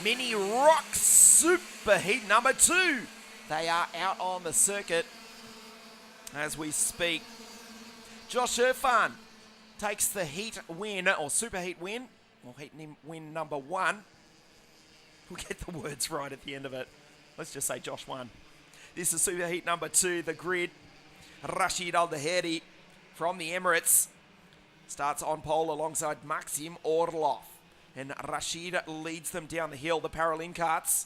Mini Rock Superheat number 2. They are out on the circuit as we speak. Josh Irfan takes the heat win, or superheat win, or heat win number 1. We'll get the words right at the end of it. Let's just say Josh won. This is superheat number 2, the grid. Rashid Al-Daheri from the Emirates starts on pole alongside Maxim Orlov. And Rashid leads them down the hill. The Paralin karts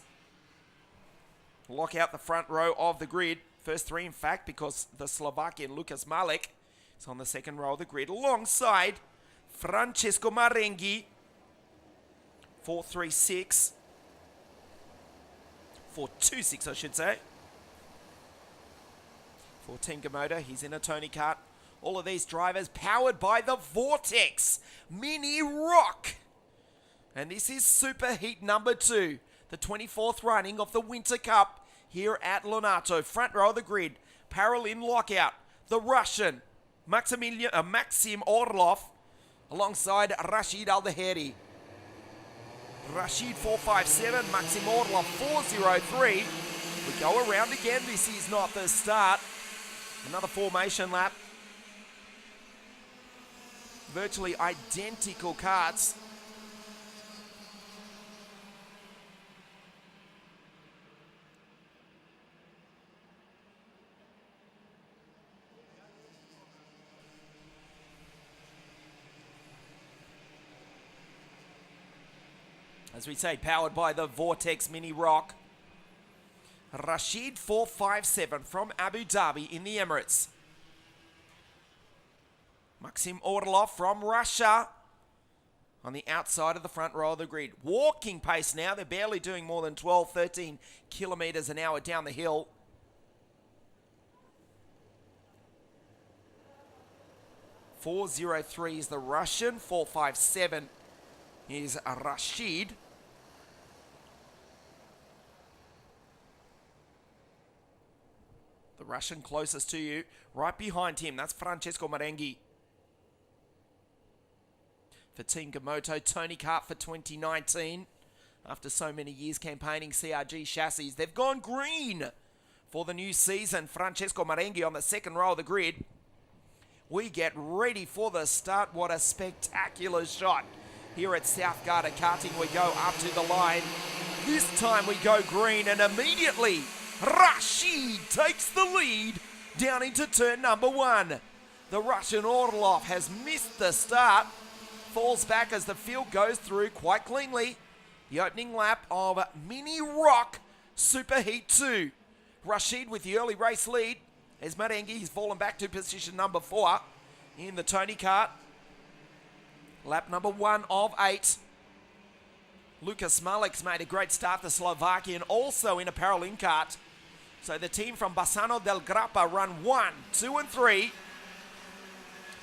lock out the front row of the grid. First 3, in fact, because the Slovakian Lukas Malek is on the second row of the grid alongside Francesco Marengi. 4.36. 4.26, I should say. 14 Gamoda, he's in a Tony kart. All of these drivers powered by the Vortex Mini Rock. And this is Superheat number 2, the 24th running of the Winter Cup here at Lonato. Front row of the grid, Paralin lockout, the Russian Maxim Orlov alongside Rashid Al-Daheri. Rashid 4.57, Maxim Orlov 4.03. We go around again, this is not the start. Another formation lap. Virtually identical karts. As we say, powered by the Vortex Mini Rock. Rashid 4.57 from Abu Dhabi in the Emirates. Maxim Orlov from Russia on the outside of the front row of the grid. Walking pace now. They're barely doing more than 12, 13 kilometers an hour down the hill. .403 is the Russian. 4.57 is Rashid. The Russian closest to you, right behind him, that's Francesco Marengi. For Team Gamoto, Tony Kart for 2019. After so many years campaigning CRG chassis, they've gone green for the new season. Francesco Marengi on the second row of the grid. We get ready for the start. What a spectacular shot. Here at South Garda Karting, we go up to the line. This time we go green, and immediately Rashid takes the lead down into turn number 1. The Russian Orlov has missed the start. Falls back as the field goes through quite cleanly. The opening lap of Mini Rock Superheat 2. Rashid with the early race lead. As Marengi has fallen back to position number 4 in the Tony kart. Lap number 1 of 8. Lukas Malek's made a great start, the Slovakian, also in a Paralin kart. So the team from Bassano del Grappa run 1, 2 and 3.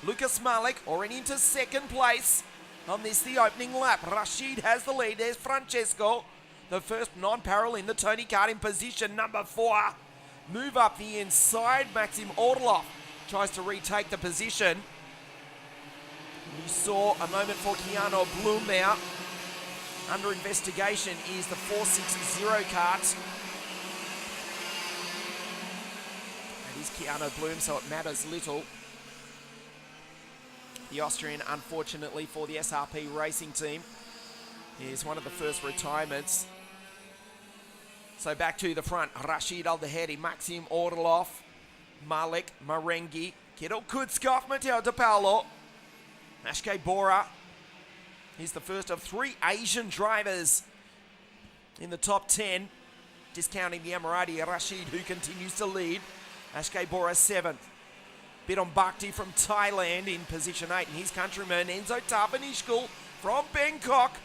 Lucas Malek already into second place on this, the opening lap. Rashid has the lead. There's Francesco, the first non-Paralin, the Tony kart in position number 4. Move up the inside. Maxim Orlov tries to retake the position. You saw a moment for Keanu Bloom there. Under investigation is the 460 kart. That is Keanu Bloom, so it matters little. The Austrian, unfortunately for the SRP racing team, is one of the first retirements. So back to the front, Rashid Al-Daheri, Maxim Orlov, Malek, Marengi, Kirill Kutskov, Matteo De Paolo, Ashke Bora. He's the first of 3 Asian drivers in the top 10, discounting the Emirati Rashid, who continues to lead. Ashke Bora 7th. Bidon Bhakti from Thailand in position 8, and his countryman Enzo Tarvanishkul from Bangkok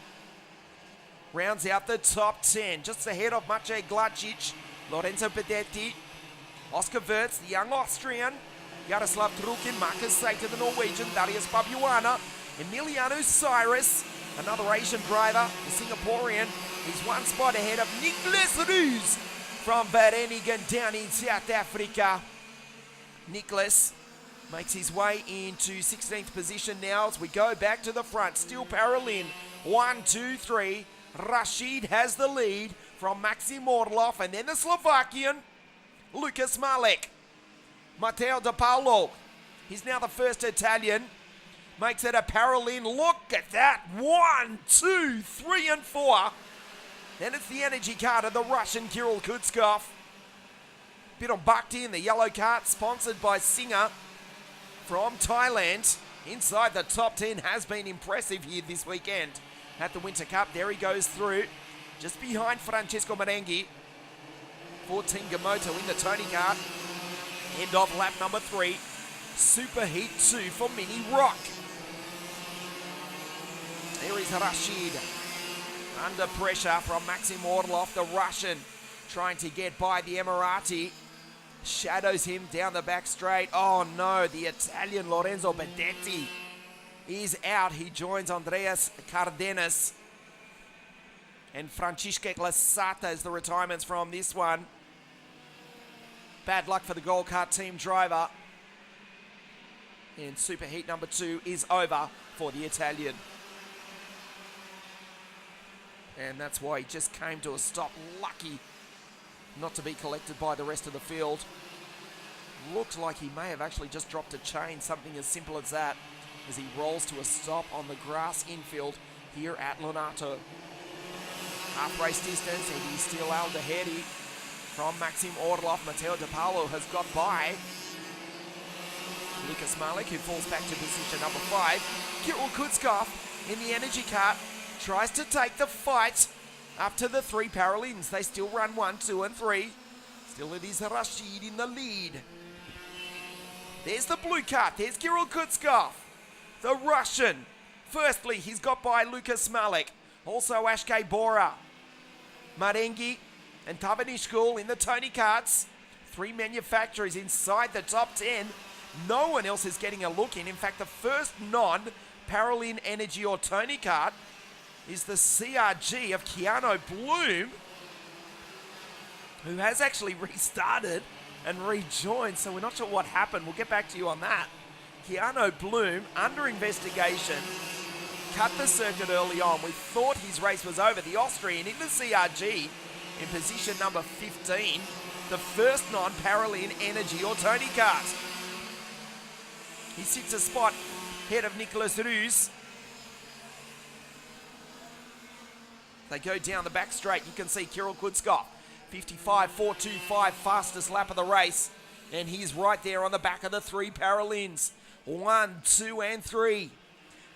rounds out the top 10. Just ahead of Maciej Glacic, Lorenzo Pedetti, Oscar Wirtz, the young Austrian, Jaroslav Trukin, Marcus Sater, the Norwegian, Darius Babuana, Emiliano Cyrus, another Asian driver, the Singaporean. He's 1 spot ahead of Nicholas Roos from Vereniging down in South Africa. Nicholas makes his way into 16th position now as we go back to the front. Still Paralin. 1, 2, 3. Rashid has the lead from Maxim Orlov, and then the Slovakian, Lucas Malek. Matteo De Paolo, he's now the first Italian. Makes it a Paralin. Look at that. 1, 2, 3, and 4. Then it's the energy cart of the Russian Kirill Kutskov. Bit on Bhakti in the yellow cart, sponsored by Singer from Thailand. Inside the top 10 has been impressive here this weekend at the Winter Cup. There he goes through, just behind Francesco Marenghi. 14 Gamoto in the Tony cart. End of lap number 3. Superheat 2 for Mini Rock. There is Rashid. Under pressure from Maxim Orlov, the Russian, trying to get by the Emirati. Shadows him down the back straight. Oh no, the Italian Lorenzo Bedetti is out. He joins Andreas Cardenas and Francisca Lasata as the retirements from this one. Bad luck for the Gold Kart team driver. And Superheat number 2 is over for the Italian. And that's why he just came to a stop. Lucky not to be collected by the rest of the field. Looked like he may have actually just dropped a chain, something as simple as that, as he rolls to a stop on the grass infield here at Lonato. Half race distance, and he's still ahead from Maxim Orlov. Matteo De Paolo has got by Lucas Malek, who falls back to position number 5. Kirill Kutskov in the energy cart tries to take the fight up to the 3 Paralins. They still run 1, 2, and 3. Still it is Rashid in the lead. There's the blue cart. There's Kirill Kutskov, the Russian. Firstly, he's got by Lucas Malek. Also Ashkay Bora, Marenghi, and Tavanishkul in the Tony carts. 3 manufacturers inside the top 10. No one else is getting a look in. In fact, the first non-Paralin Energy or Tony cart is the CRG of Keanu Bloom, who has actually restarted and rejoined, so we're not sure what happened. We'll get back to you on that. Keanu Bloom, under investigation, cut the circuit early on. We thought his race was over. The Austrian in the CRG in position number 15, the first non-Paralin Energy or Tony kart. He sits a spot ahead of Nicolas Ruse. They go down the back straight. You can see Kirill Kutskov, 55.425, fastest lap of the race. And he's right there on the back of the 3 Paralins. 1, 2, and 3.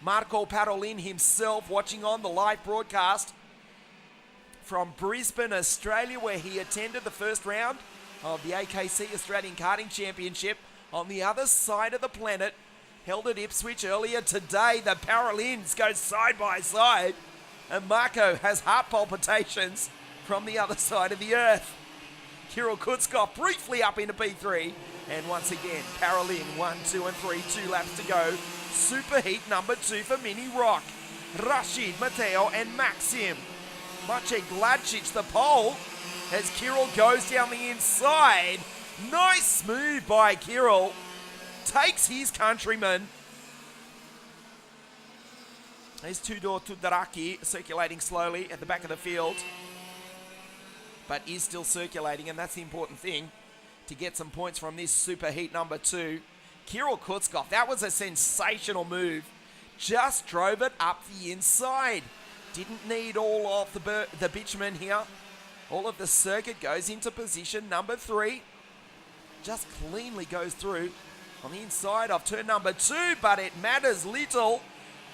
Marco Parolin himself watching on the live broadcast from Brisbane, Australia, where he attended the first round of the AKC Australian Karting Championship on the other side of the planet. Held at Ipswich earlier today. The Paralins go side by side. And Marco has heart palpitations from the other side of the earth. Kirill Kutskov briefly up into P3. And once again, Paralin 1, 2, and 3. 2 laps to go. Superheat number 2 for Mini Rock. Rashid, Matteo, and Maxim. Maciej Gladcic the pole as Kirill goes down the inside. Nice move by Kirill. Takes his countryman. There's Tudor Tudaraki circulating slowly at the back of the field, but is still circulating, and that's the important thing, to get some points from this Superheat number 2. Kirill Kutskov, that was a sensational move. Just drove it up the inside. Didn't need all of the bitumen here. All of the circuit goes into position number 3. Just cleanly goes through on the inside of turn number 2, but it matters little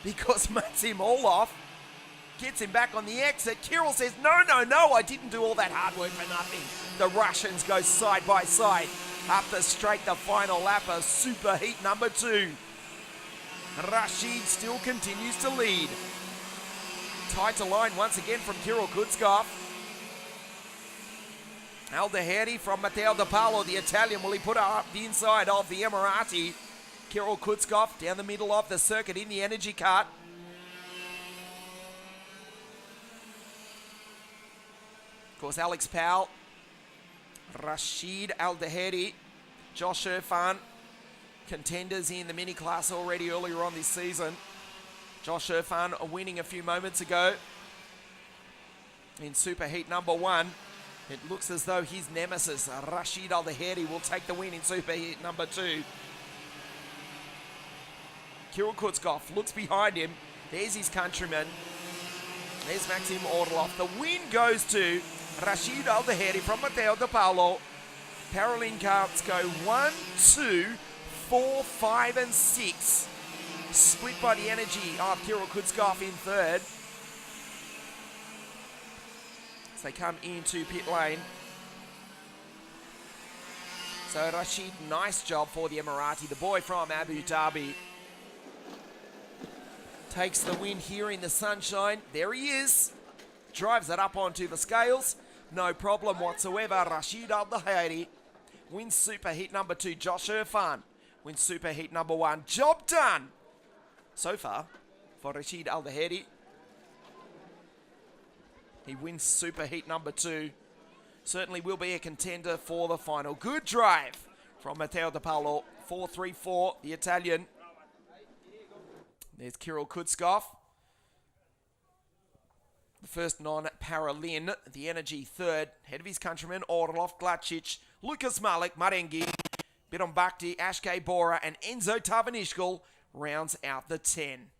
because Maxim Orlov gets him back on the exit. Kirill says, no, I didn't do all that hard work for nothing. The Russians go side by side up the straight, the final lap of Superheat number 2. Rashid still continues to lead. Tighter line once again from Kirill Kutskov. Aldeheri from Matteo De Paolo, the Italian. Will he put up the inside of the Emirati? Kirill Kutskov down the middle of the circuit in the energy cart. Of course, Alex Powell, Rashid Aldeheri, Josh Irfan, contenders in the mini class already earlier on this season. Josh Irfan winning a few moments ago. in Super Heat number 1. It looks as though his nemesis, Rashid Al-Daheri, will take the win in Super Heat number 2. Kirill Kutzkov looks behind him. There's his countryman. There's Maxim Orlov. The win goes to Rashid Al-Daheri from Matteo De Paolo. Paralin carts go 1, 2, 4, 5 and 6. Split by the energy of Kirill Kutzkov in third. As they come into pit lane. So Rashid, nice job for the Emirati, the boy from Abu Dhabi. Takes the win here in the sunshine. There he is. Drives it up onto the scales. No problem whatsoever. Rashid Al-Daheri wins Super Heat number 2. Josh Irfan wins Super Heat number 1. Job done so far for Rashid Al-Daheri. He wins Super Heat number 2. Certainly will be a contender for the final. Good drive from Matteo De Paolo. 4-3-4, the Italian. There's Kirill Kutzkov. The first non-Paralin, the energy third. Head of his countrymen, Orlov, Glacic, Lucas Malik, Marengi, Biron Bakhti, Ashkay Bora, and Enzo Tavanishkal rounds out the 10.